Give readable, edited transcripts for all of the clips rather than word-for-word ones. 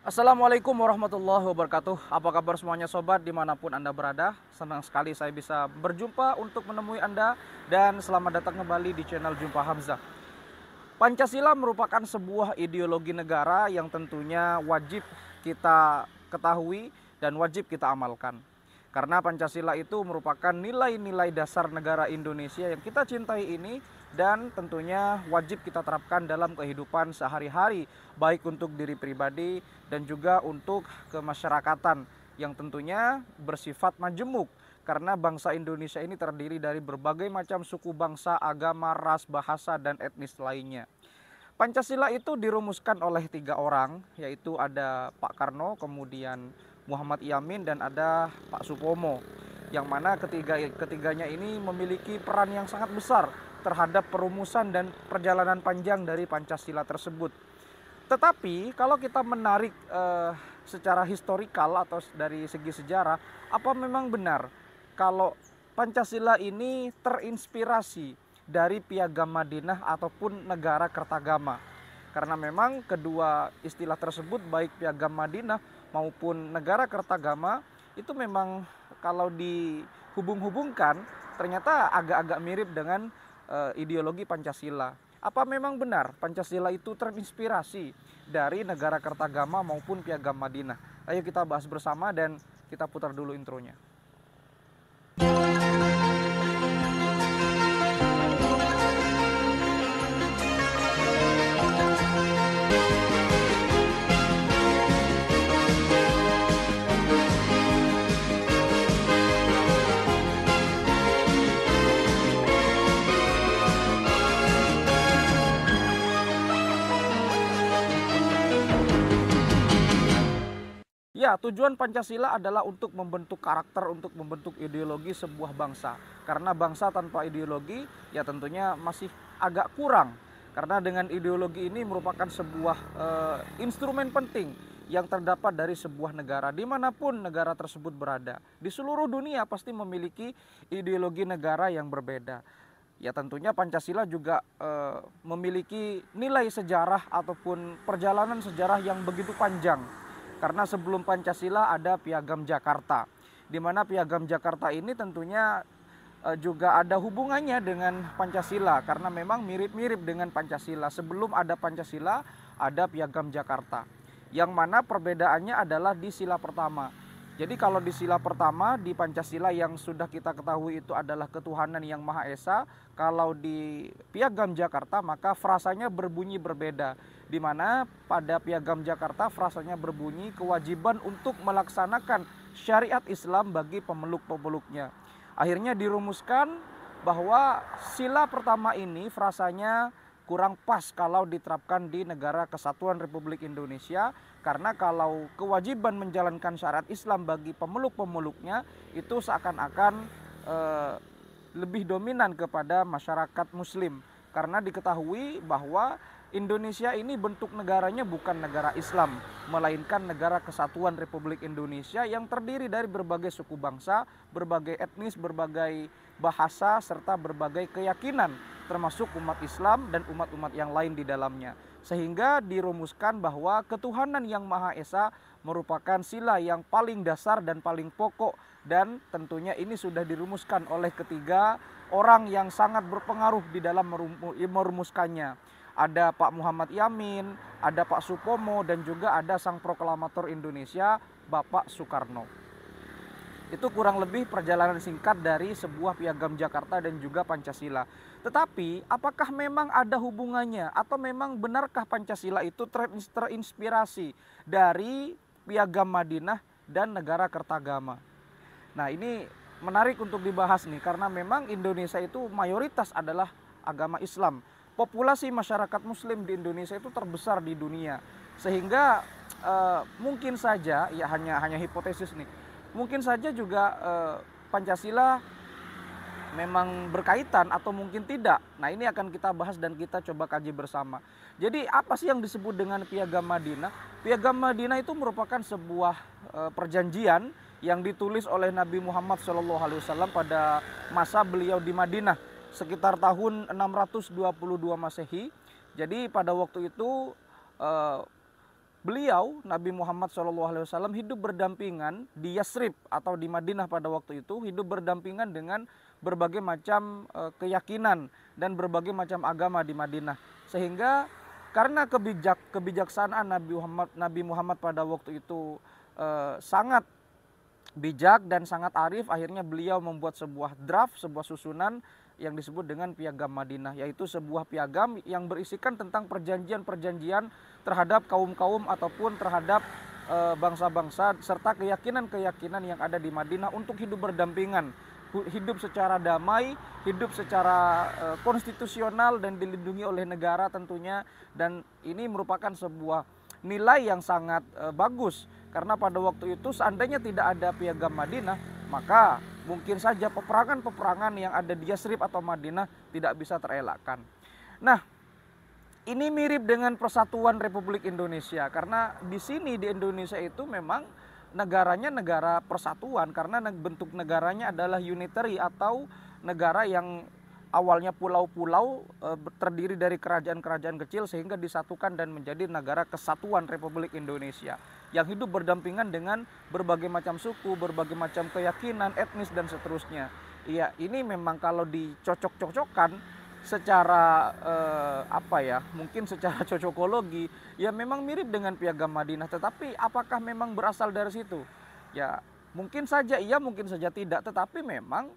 Assalamualaikum warahmatullahi wabarakatuh. Apa kabar semuanya sobat dimanapun Anda berada? Senang sekali saya bisa berjumpa untuk menemui Anda. Dan selamat datang kembali di channel Jumpa Hamzah. Pancasila merupakan sebuah ideologi negara yang tentunya wajib kita ketahui dan wajib kita amalkan. Karena Pancasila itu merupakan nilai-nilai dasar negara Indonesia yang kita cintai ini, dan tentunya wajib kita terapkan dalam kehidupan sehari-hari, baik untuk diri pribadi dan juga untuk kemasyarakatan yang tentunya bersifat majemuk. Karena bangsa Indonesia ini terdiri dari berbagai macam suku bangsa, agama, ras, bahasa, dan etnis lainnya. Pancasila itu dirumuskan oleh 3 orang, yaitu ada Pak Karno, kemudian Muhammad Yamin, dan ada Pak Supomo. Yang mana ketiganya ini memiliki peran yang sangat besar terhadap perumusan dan perjalanan panjang dari Pancasila tersebut. Tetapi kalau kita menarik secara historikal atau dari segi sejarah, apa memang benar kalau Pancasila ini terinspirasi dari Piagam Madinah ataupun Negara Kertagama? Karena memang kedua istilah tersebut, baik Piagam Madinah maupun Negara Kertagama, itu memang kalau dihubung-hubungkan ternyata agak-agak mirip dengan ideologi Pancasila. Apa memang benar Pancasila itu terinspirasi dari Negara Kertagama maupun Piagam Madinah? Ayo kita bahas bersama dan kita putar dulu intronya. Ya, tujuan Pancasila adalah untuk membentuk karakter, untuk membentuk ideologi sebuah bangsa. Karena bangsa tanpa ideologi ya tentunya masih agak kurang. Karena dengan ideologi ini merupakan sebuah instrumen penting yang terdapat dari sebuah negara, dimanapun negara tersebut berada. Di seluruh dunia pasti memiliki ideologi negara yang berbeda. Ya tentunya Pancasila juga memiliki nilai sejarah ataupun perjalanan sejarah yang begitu panjang. Karena sebelum Pancasila ada Piagam Jakarta, di mana Piagam Jakarta ini tentunya juga ada hubungannya dengan Pancasila, karena memang mirip-mirip dengan Pancasila. Sebelum ada Pancasila, ada Piagam Jakarta, yang mana perbedaannya adalah di sila pertama. Jadi kalau di sila pertama di Pancasila yang sudah kita ketahui itu adalah ketuhanan yang Maha Esa, kalau di Piagam Jakarta maka frasanya berbunyi berbeda, di mana pada Piagam Jakarta frasanya berbunyi kewajiban untuk melaksanakan syariat Islam bagi pemeluk-pemeluknya. Akhirnya dirumuskan bahwa sila pertama ini frasanya kurang pas kalau diterapkan di negara Kesatuan Republik Indonesia, karena kalau kewajiban menjalankan syariat Islam bagi pemeluk-pemeluknya itu seakan-akan lebih dominan kepada masyarakat Muslim. Karena diketahui bahwa Indonesia ini bentuk negaranya bukan negara Islam, melainkan negara Kesatuan Republik Indonesia yang terdiri dari berbagai suku bangsa, berbagai etnis, berbagai bahasa, serta berbagai keyakinan, termasuk umat Islam dan umat-umat yang lain di dalamnya. Sehingga dirumuskan bahwa ketuhanan yang Maha Esa merupakan sila yang paling dasar dan paling pokok, dan tentunya ini sudah dirumuskan oleh ketiga orang yang sangat berpengaruh di dalam merumuskannya. Ada Pak Muhammad Yamin, ada Pak Supomo, dan juga ada sang proklamator Indonesia, Bapak Soekarno. Itu kurang lebih perjalanan singkat dari sebuah Piagam Jakarta dan juga Pancasila. Tetapi apakah memang ada hubungannya, atau memang benarkah Pancasila itu terinspirasi dari Piagam Madinah dan Negara Kertagama? Nah, ini menarik untuk dibahas nih, karena memang Indonesia itu mayoritas adalah agama Islam. Populasi masyarakat Muslim di Indonesia itu terbesar di dunia, sehingga mungkin saja, ya hanya hipotesis nih, mungkin saja juga Pancasila memang berkaitan atau mungkin tidak. Nah, ini akan kita bahas dan kita coba kaji bersama. Jadi apa sih yang disebut dengan Piagam Madinah? Piagam Madinah itu merupakan sebuah perjanjian yang ditulis oleh Nabi Muhammad SAW pada masa beliau di Madinah sekitar tahun 622 Masehi. Jadi pada waktu itu beliau Nabi Muhammad SAW hidup berdampingan di Yasrib atau di Madinah pada waktu itu, hidup berdampingan dengan berbagai macam keyakinan dan berbagai macam agama di Madinah. Sehingga karena kebijaksanaan Nabi Muhammad pada waktu itu sangat bijak dan sangat arif, akhirnya beliau membuat sebuah draft, sebuah susunan yang disebut dengan Piagam Madinah, yaitu sebuah piagam yang berisikan tentang perjanjian-perjanjian terhadap kaum-kaum ataupun terhadap bangsa-bangsa serta keyakinan-keyakinan yang ada di Madinah untuk hidup berdampingan, hidup secara damai, hidup secara konstitusional dan dilindungi oleh negara tentunya. Dan ini merupakan sebuah nilai yang sangat bagus, karena pada waktu itu seandainya tidak ada Piagam Madinah, maka mungkin saja peperangan-peperangan yang ada di Yasrib atau Madinah tidak bisa terelakkan. Nah, ini mirip dengan Persatuan Republik Indonesia, karena di sini di Indonesia itu memang negaranya negara persatuan, karena bentuk negaranya adalah unitary atau negara yang awalnya pulau-pulau terdiri dari kerajaan-kerajaan kecil sehingga disatukan dan menjadi negara kesatuan Republik Indonesia yang hidup berdampingan dengan berbagai macam suku, berbagai macam keyakinan, etnis dan seterusnya. Iya, ini memang kalau dicocok-cocokkan secara mungkin secara cocokologi ya memang mirip dengan Piagam Madinah, tetapi apakah memang berasal dari situ? Ya, mungkin saja iya, mungkin saja tidak, tetapi memang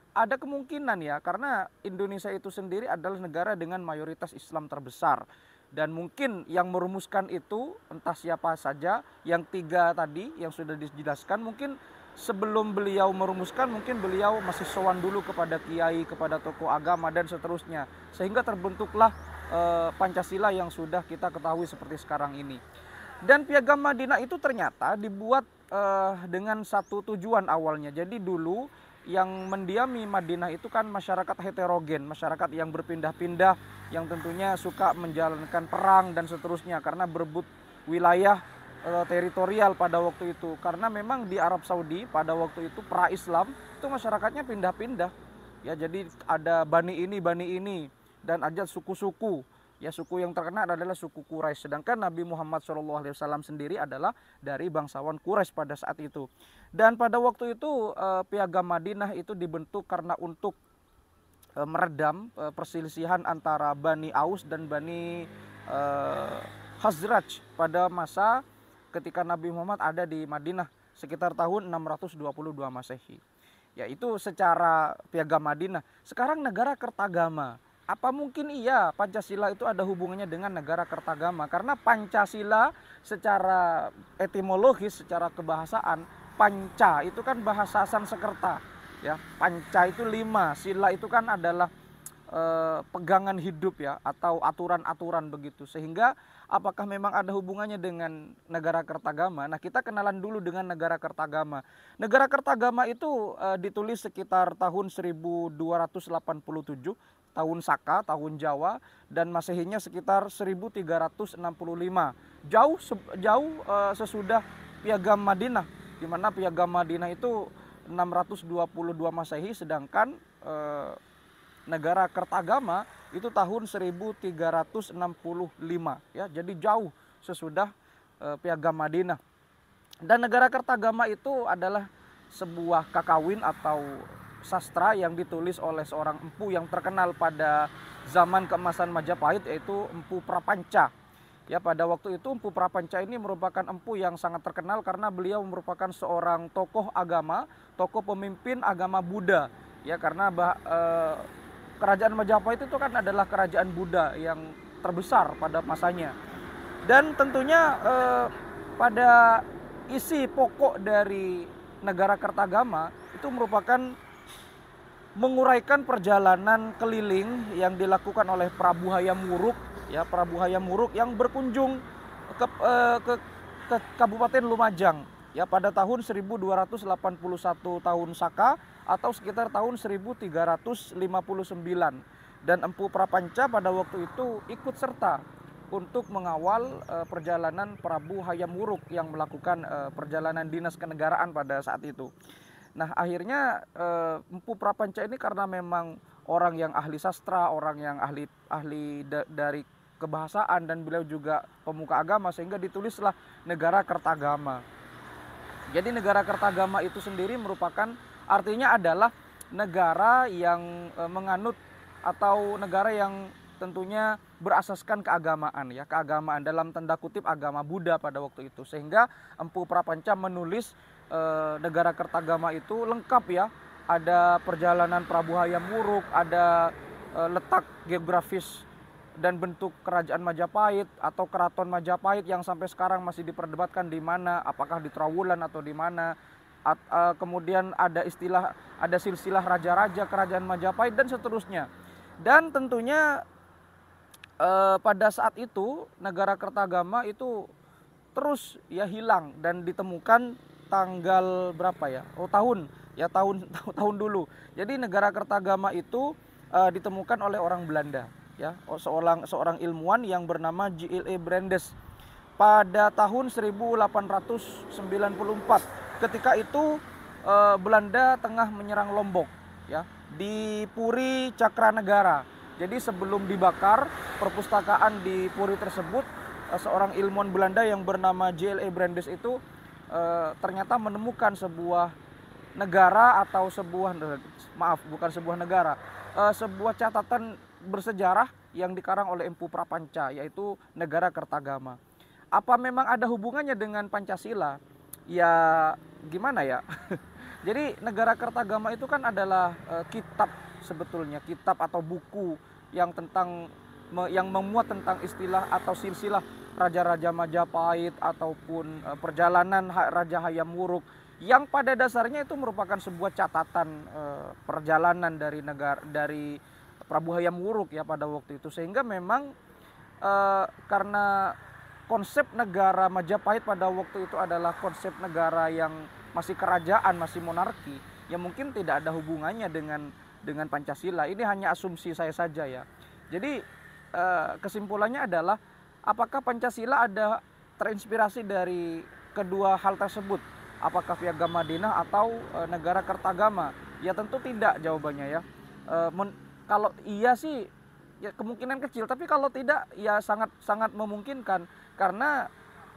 ada kemungkinan ya, karena Indonesia itu sendiri adalah negara dengan mayoritas Islam terbesar. Dan mungkin yang merumuskan itu entah siapa saja, yang tiga tadi yang sudah dijelaskan, mungkin sebelum beliau merumuskan mungkin beliau masih sowan dulu kepada kiai, kepada tokoh agama dan seterusnya. Sehingga terbentuklah Pancasila yang sudah kita ketahui seperti sekarang ini. Dan Piagam Madinah itu ternyata dibuat dengan satu tujuan awalnya. Jadi dulu yang mendiami Madinah itu kan masyarakat heterogen, masyarakat yang berpindah-pindah, yang tentunya suka menjalankan perang dan seterusnya karena berebut wilayah teritorial pada waktu itu. Karena memang di Arab Saudi pada waktu itu pra-Islam itu masyarakatnya pindah-pindah. Ya, jadi ada bani ini dan ada suku-suku. Ya, suku yang terkenal adalah suku Quraisy. Sedangkan Nabi Muhammad SAW sendiri adalah dari bangsawan Quraisy pada saat itu. Dan pada waktu itu Piagam Madinah itu dibentuk karena untuk meredam perselisihan antara Bani Aus dan Bani Khazraj pada masa ketika Nabi Muhammad ada di Madinah sekitar tahun 622 Masehi. Yaitu secara Piagam Madinah. Sekarang negara kertagama. Apa mungkin iya Pancasila itu ada hubungannya dengan negara kertagama? Karena Pancasila secara etimologis, secara kebahasaan, panca itu kan bahasa Sanskerta. Ya, panca itu 5, sila itu kan adalah pegangan hidup ya, atau aturan-aturan begitu. Sehingga apakah memang ada hubungannya dengan negara kertagama? Nah, kita kenalan dulu dengan negara kertagama. Negara kertagama itu ditulis sekitar tahun 1287, tahun Saka, tahun Jawa, dan Masehinya sekitar 1365. Jauh sesudah Piagam Madinah, di mana Piagam Madinah itu 622 Masehi, sedangkan negara kertagama itu tahun 1365 ya. Jadi jauh sesudah Piagam Madinah. Dan negara kertagama itu adalah sebuah kakawin atau sastra yang ditulis oleh seorang empu yang terkenal pada zaman keemasan Majapahit, yaitu Empu Prapanca. Ya, pada waktu itu Empu Prapanca ini merupakan empu yang sangat terkenal karena beliau merupakan seorang tokoh agama, tokoh pemimpin agama Buddha. Ya, karena kerajaan Majapahit itu kan adalah kerajaan Buddha yang terbesar pada masanya. Dan tentunya pada isi pokok dari negara kertagama itu merupakan menguraikan perjalanan keliling yang dilakukan oleh Prabu Hayam Wuruk, ya, Prabu Hayam Wuruk yang berkunjung ke Kabupaten Lumajang ya pada tahun 1281 tahun Saka atau sekitar tahun 1359. Dan Empu Prapanca pada waktu itu ikut serta untuk mengawal perjalanan Prabu Hayam Wuruk yang melakukan perjalanan dinas kenegaraan pada saat itu. Nah, akhirnya Empu Prapanca ini karena memang orang yang ahli sastra, orang yang ahli dari kebahasaan dan beliau juga pemuka agama, sehingga ditulislah Negara Kertagama. Jadi Negara Kertagama itu sendiri merupakan artinya adalah negara yang menganut atau negara yang tentunya berasaskan keagamaan ya, keagamaan dalam tanda kutip agama Buddha pada waktu itu. Sehingga Empu Prapanca menulis Negara Kertagama itu lengkap ya. Ada perjalanan Prabu Hayam Wuruk, ada letak geografis dan bentuk kerajaan Majapahit atau keraton Majapahit yang sampai sekarang masih diperdebatkan di mana, apakah di Trowulan atau di mana. Kemudian ada silsilah raja-raja kerajaan Majapahit dan seterusnya. Dan tentunya pada saat itu Negara Kertagama itu terus ya hilang dan ditemukan tanggal berapa ya? Tahun dulu. Jadi Negara Kertagama itu ditemukan oleh orang Belanda ya, seorang ilmuwan yang bernama J.L.E. Brandes pada tahun 1894. Ketika itu Belanda tengah menyerang Lombok ya, di Puri Cakranegara. Jadi sebelum dibakar perpustakaan di Puri tersebut, seorang ilmuwan Belanda yang bernama J.L.E. Brandes itu ternyata menemukan sebuah negara atau sebuah catatan bersejarah yang dikarang oleh Empu Prapanca, yaitu Negara Kertagama. Apa memang ada hubungannya dengan Pancasila? Ya gimana ya? Jadi Negara Kertagama itu kan adalah kitab, sebetulnya kitab atau buku yang memuat tentang istilah atau silsilah raja-raja Majapahit ataupun perjalanan Raja Hayam Wuruk, yang pada dasarnya itu merupakan sebuah catatan perjalanan dari Prabu Hayam Wuruk ya pada waktu itu. Sehingga memang karena konsep negara Majapahit pada waktu itu adalah konsep negara yang masih kerajaan, masih monarki, ya mungkin tidak ada hubungannya dengan Pancasila. Ini hanya asumsi saya saja ya. Jadi kesimpulannya adalah apakah Pancasila ada terinspirasi dari kedua hal tersebut? Apakah Piagam Madinah atau Negara Kertagama? Ya tentu tidak jawabannya ya. Kalau iya sih ya kemungkinan kecil, tapi kalau tidak ya sangat memungkinkan, karena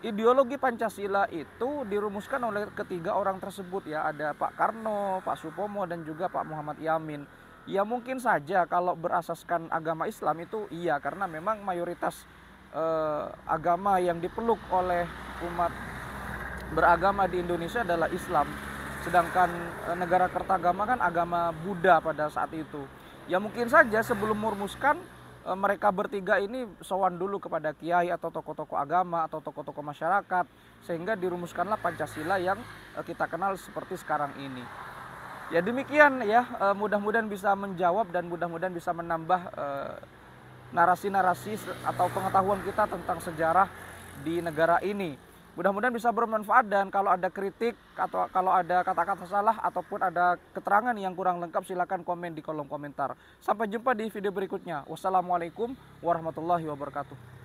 ideologi Pancasila itu dirumuskan oleh ketiga orang tersebut ya. Ada Pak Karno, Pak Supomo, dan juga Pak Muhammad Yamin. Ya mungkin saja kalau berasaskan agama Islam itu iya, karena memang mayoritas agama yang dipeluk oleh umat beragama di Indonesia adalah Islam. Sedangkan Negara Kertagama kan agama Buddha pada saat itu. Ya mungkin saja sebelum merumuskan, mereka bertiga ini sowan dulu kepada kiai atau tokoh-tokoh agama atau tokoh-tokoh masyarakat, sehingga dirumuskanlah Pancasila yang kita kenal seperti sekarang ini. Ya demikian ya, mudah-mudahan bisa menjawab dan mudah-mudahan bisa menambah narasi-narasi atau pengetahuan kita tentang sejarah di negara ini. Mudah-mudahan bisa bermanfaat, dan kalau ada kritik atau kalau ada kata-kata salah ataupun ada keterangan yang kurang lengkap, silakan komen di kolom komentar. Sampai jumpa di video berikutnya. Wassalamualaikum warahmatullahi wabarakatuh.